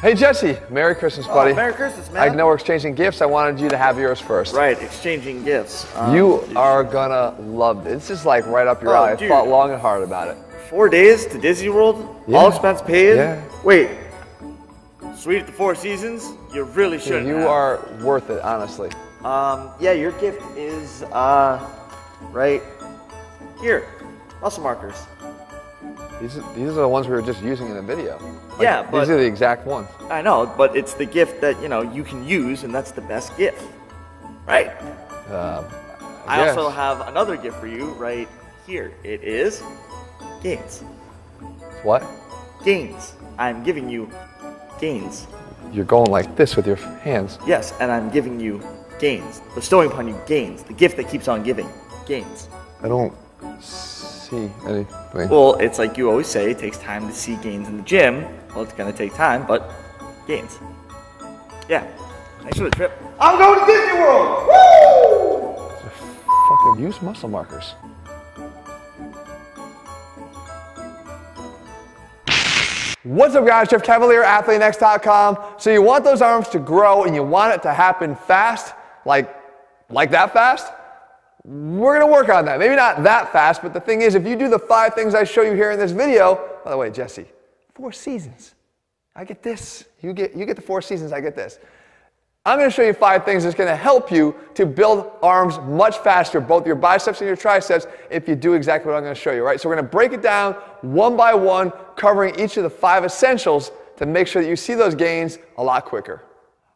Hey Jesse, Merry Christmas, buddy. Merry Christmas, man. I know we're exchanging gifts. I wanted you to have yours first. Right, exchanging gifts. You are gonna love this. This is like right up your alley. I thought long and hard about it. 4 days to Disney World, all expense paid. Yeah. Wait, Suite at the Four Seasons? You really shouldn't. You are worth it, honestly. Yeah, your gift is right here. Muscle markers. These are the ones we were just using in the video. Like, yeah, but these are the exact ones. I know, but it's the gift that you can use, and that's the best gift, right? I also have another gift for you right here. It is gains. What? Gains. I'm giving you gains. You're going like this with your hands. Yes, and I'm giving you gains. Bestowing upon you gains. The gift that keeps on giving. Gains. I don't see anything. Well, it's like you always say, it takes time to see gains in the gym. Well, it's going to take time, but gains. Yeah. Thanks for the trip. I'm going to Disney World! Woo! Fucking use muscle markers. What's up guys, Jeff Cavalier, ATHLEAN-X.com. So you want those arms to grow and you want it to happen fast, like that fast? We're gonna work on that. Maybe not that fast, but the thing is, if you do the 5 things I show you here in this video, by the way, Jesse, 4 seasons. I get this. You get the 4 seasons, I get this. I'm gonna show you 5 things that's gonna help you to build arms much faster, both your biceps and your triceps, if you do exactly what I'm gonna show you, right? So we're gonna break it down one by one, covering each of the 5 essentials to make sure that you see those gains a lot quicker.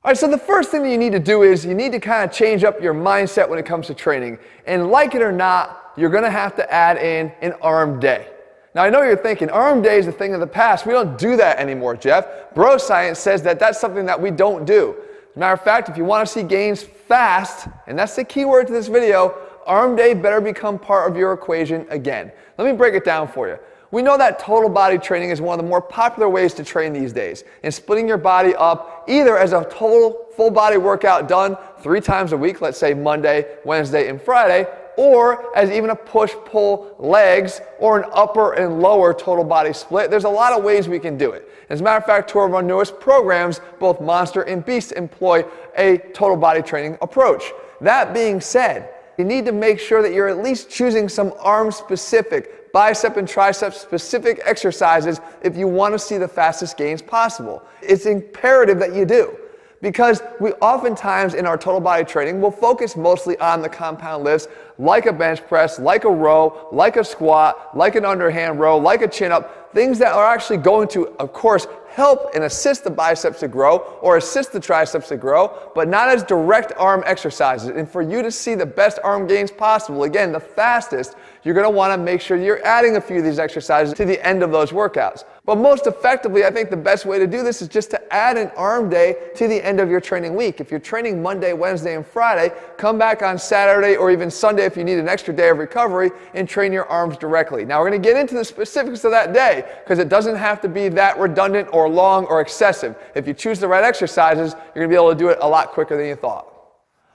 All right, so the first thing that you need to do is you need to kind of change up your mindset when it comes to training. And like it or not, you're gonna have to add in an arm day. Now I know you're thinking, arm day is a thing of the past. We don't do that anymore, Jeff. Bro science says that that's something that we don't do. As a matter of fact, if you want to see gains fast, and that's the key word to this video, arm day better become part of your equation again. Let me break it down for you. We know that total body training is one of the more popular ways to train these days. And splitting your body up either as a total full body workout done 3 times a week, let's say Monday, Wednesday, and Friday, or as even a push-pull legs or an upper and lower total body split. There's a lot of ways we can do it. As a matter of fact, 2 of our newest programs, both Monster and Beast, employ a total body training approach. That being said, you need to make sure that you're at least choosing some arm-specific, bicep and tricep-specific exercises if you want to see the fastest gains possible. It's imperative that you do. Because we oftentimes in our total body training will focus mostly on the compound lifts like a bench press, like a row, like a squat, like an underhand row, like a chin up, things that are actually going to, of course, help and assist the biceps to grow or assist the triceps to grow, but not as direct arm exercises. And for you to see the best arm gains possible, again, the fastest, you're going to want to make sure you're adding a few of these exercises to the end of those workouts. But most effectively, I think the best way to do this is just to add an arm day to the end of your training week. If you're training Monday, Wednesday, and Friday, come back on Saturday or even Sunday if you need an extra day of recovery and train your arms directly. Now we're going to get into the specifics of that day because it doesn't have to be that redundant or long or excessive. If you choose the right exercises, you're going to be able to do it a lot quicker than you thought.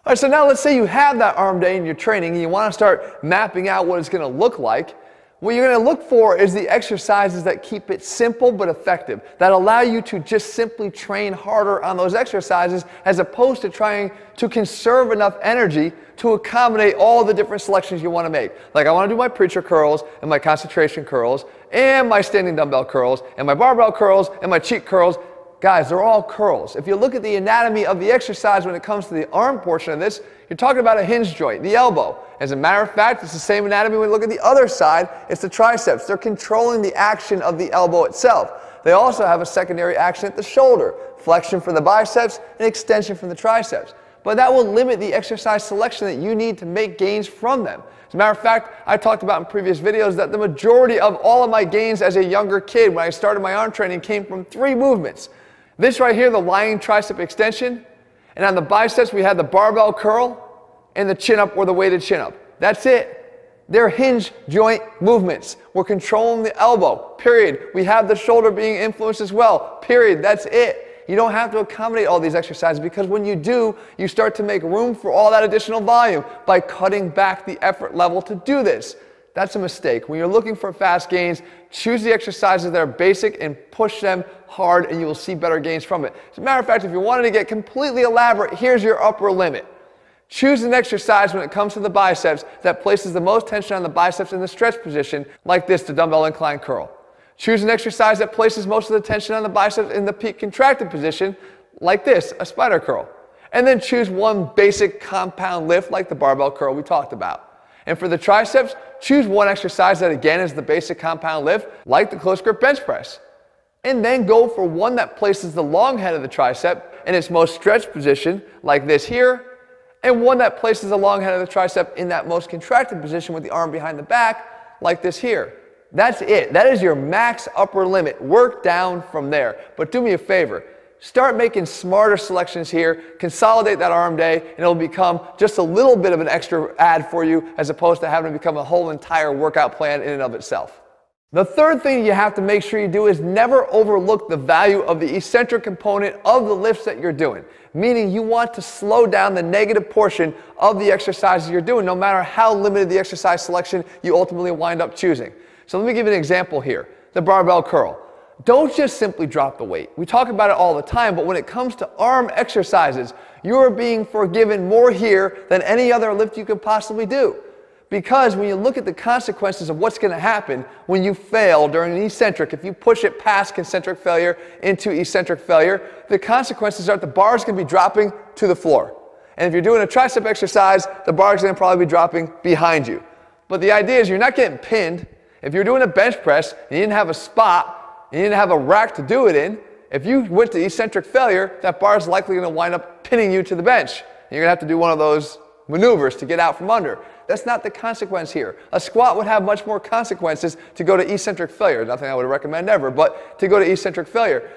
All right, so now let's say you have that arm day in your training and you want to start mapping out what it's going to look like. What you're going to look for is the exercises that keep it simple but effective, that allow you to just simply train harder on those exercises as opposed to trying to conserve enough energy to accommodate all the different selections you want to make. Like I want to do my preacher curls and my concentration curls and my standing dumbbell curls and my barbell curls and my cheek curls. Guys, they're all curls. If you look at the anatomy of the exercise when it comes to the arm portion of this, you're talking about a hinge joint, the elbow. As a matter of fact, it's the same anatomy when we look at the other side. It's the triceps. They're controlling the action of the elbow itself. They also have a secondary action at the shoulder, flexion for the biceps and extension from the triceps. But that will limit the exercise selection that you need to make gains from them. As a matter of fact, I talked about in previous videos that the majority of all of my gains as a younger kid when I started my arm training came from 3 movements. This right here, the lying tricep extension, and on the biceps we had the barbell curl and the chin up or the weighted chin up. That's it. They're hinge joint movements. We're controlling the elbow, period. We have the shoulder being influenced as well, period. That's it. You don't have to accommodate all these exercises because when you do, you start to make room for all that additional volume by cutting back the effort level to do this. That's a mistake. When you're looking for fast gains, choose the exercises that are basic and push them hard, and you will see better gains from it. As a matter of fact, if you wanted to get completely elaborate, here's your upper limit. Choose an exercise when it comes to the biceps that places the most tension on the biceps in the stretch position, like this, the dumbbell incline curl. Choose an exercise that places most of the tension on the biceps in the peak contracted position, like this, a spider curl. And then choose one basic compound lift, like the barbell curl we talked about. And for the triceps, choose one exercise that again is the basic compound lift, like the close grip bench press. And then go for one that places the long head of the tricep in its most stretched position, like this here, and one that places the long head of the tricep in that most contracted position with the arm behind the back, like this here. That's it. That is your max upper limit. Work down from there. But do me a favor. Start making smarter selections here, consolidate that arm day, and it'll become just a little bit of an extra add for you as opposed to having to become a whole entire workout plan in and of itself. The third thing you have to make sure you do is never overlook the value of the eccentric component of the lifts that you're doing. Meaning you want to slow down the negative portion of the exercises you're doing, no matter how limited the exercise selection you ultimately wind up choosing. So let me give you an example here. The barbell curl. Don't just simply drop the weight. We talk about it all the time, but when it comes to arm exercises, you are being forgiven more here than any other lift you could possibly do. Because when you look at the consequences of what's going to happen when you fail during an eccentric, if you push it past concentric failure into eccentric failure, the consequences are that the bar is going to be dropping to the floor. And if you're doing a tricep exercise, the bar is going to probably be dropping behind you. But the idea is you're not getting pinned. If you're doing a bench press and you didn't have a spot, and you didn't have a rack to do it in, if you went to eccentric failure, that bar is likely going to wind up pinning you to the bench. And you're going to have to do one of those maneuvers to get out from under. That's not the consequence here. A squat would have much more consequences to go to eccentric failure. Nothing I would recommend ever, but to go to eccentric failure.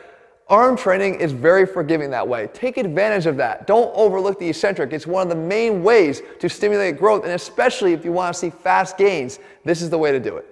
Arm training is very forgiving that way. Take advantage of that. Don't overlook the eccentric. It's one of the main ways to stimulate growth, and especially if you want to see fast gains, this is the way to do it.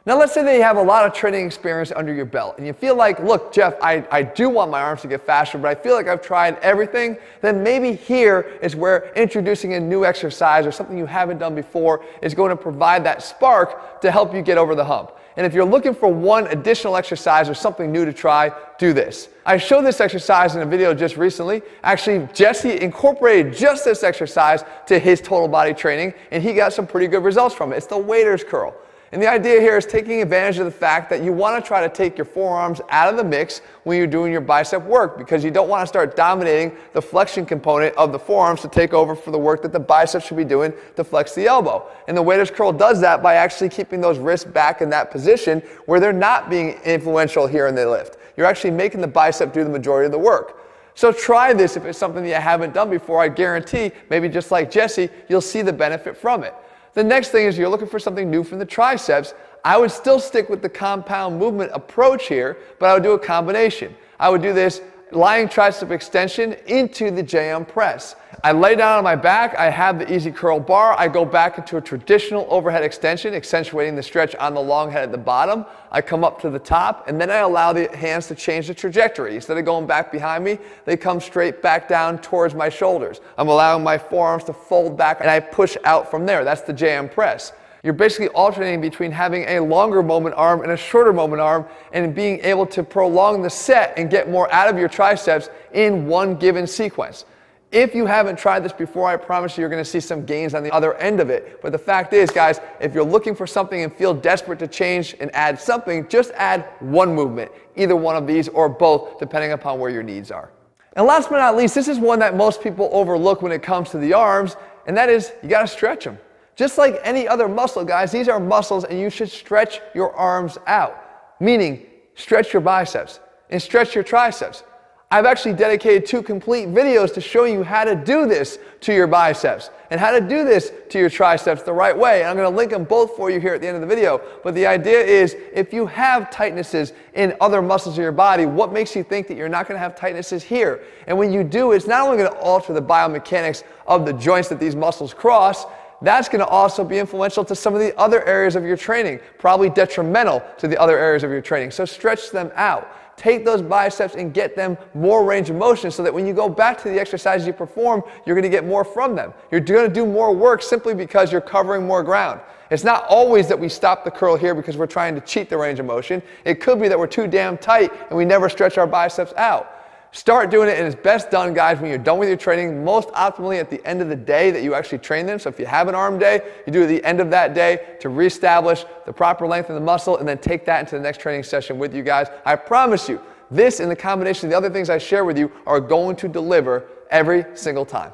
Now let's say that you have a lot of training experience under your belt and you feel like, look, Jeff, I do want my arms to get faster, but I feel like I've tried everything. Then maybe here is where introducing a new exercise or something you haven't done before is going to provide that spark to help you get over the hump. And if you're looking for one additional exercise or something new to try, do this. I showed this exercise in a video just recently. Actually, Jesse incorporated just this exercise to his total body training and he got some pretty good results from it. It's the waiter's curl. And the idea here is taking advantage of the fact that you want to try to take your forearms out of the mix when you're doing your bicep work because you don't want to start dominating the flexion component of the forearms to take over for the work that the biceps should be doing to flex the elbow. And the waiter's curl does that by actually keeping those wrists back in that position where they're not being influential here in the lift. You're actually making the bicep do the majority of the work. So try this if it's something that you haven't done before. I guarantee, maybe just like Jesse, you'll see the benefit from it. The next thing is you're looking for something new from the triceps. I would still stick with the compound movement approach here, but I would do a combination. I would do this lying tricep extension into the JM press. I lay down on my back, I have the easy curl bar, I go back into a traditional overhead extension, accentuating the stretch on the long head at the bottom. I come up to the top, and then I allow the hands to change the trajectory. Instead of going back behind me, they come straight back down towards my shoulders. I'm allowing my forearms to fold back, and I push out from there. That's the JM press. You're basically alternating between having a longer moment arm and a shorter moment arm and being able to prolong the set and get more out of your triceps in one given sequence. If you haven't tried this before, I promise you're going to see some gains on the other end of it. But the fact is, guys, if you're looking for something and feel desperate to change and add something, just add one movement, either one of these or both, depending upon where your needs are. And last but not least, this is one that most people overlook when it comes to the arms, and that is you got to stretch them. Just like any other muscle, guys, these are muscles and you should stretch your arms out. Meaning, stretch your biceps and stretch your triceps. I've actually dedicated 2 complete videos to show you how to do this to your biceps and how to do this to your triceps the right way. And I'm going to link them both for you here at the end of the video. But the idea is, if you have tightnesses in other muscles of your body, what makes you think that you're not going to have tightnesses here? And when you do, it's not only going to alter the biomechanics of the joints that these muscles cross, that's going to also be influential to some of the other areas of your training, probably detrimental to the other areas of your training. So stretch them out. Take those biceps and get them more range of motion so that when you go back to the exercises you perform, you're going to get more from them. You're going to do more work simply because you're covering more ground. It's not always that we stop the curl here because we're trying to cheat the range of motion. It could be that we're too damn tight and we never stretch our biceps out. Start doing it, and it's best done, guys, when you're done with your training, most optimally at the end of the day that you actually train them. So if you have an arm day, you do it at the end of that day to reestablish the proper length of the muscle and then take that into the next training session with you guys. I promise you, this and the combination of the other things I share with you are going to deliver every single time.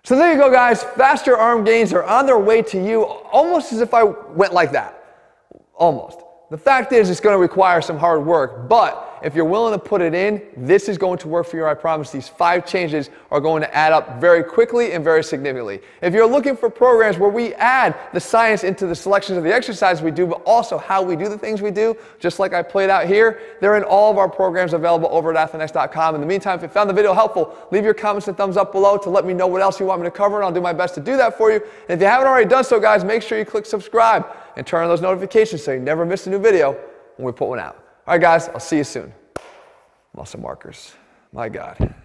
So there you go, guys. Faster arm gains are on their way to you, almost as if I went like that. Almost. The fact is, it's going to require some hard work, but if you're willing to put it in, this is going to work for you, I promise. These 5 changes are going to add up very quickly and very significantly. If you're looking for programs where we add the science into the selections of the exercises we do, but also how we do the things we do, just like I played out here, they're in all of our programs available over at ATHLEAN-X.com. In the meantime, if you found the video helpful, leave your comments and thumbs up below to let me know what else you want me to cover, and I'll do my best to do that for you. And if you haven't already done so, guys, make sure you click subscribe and turn on those notifications so you never miss a new video when we put one out. All right, guys, I'll see you soon. Muscle markers. My God.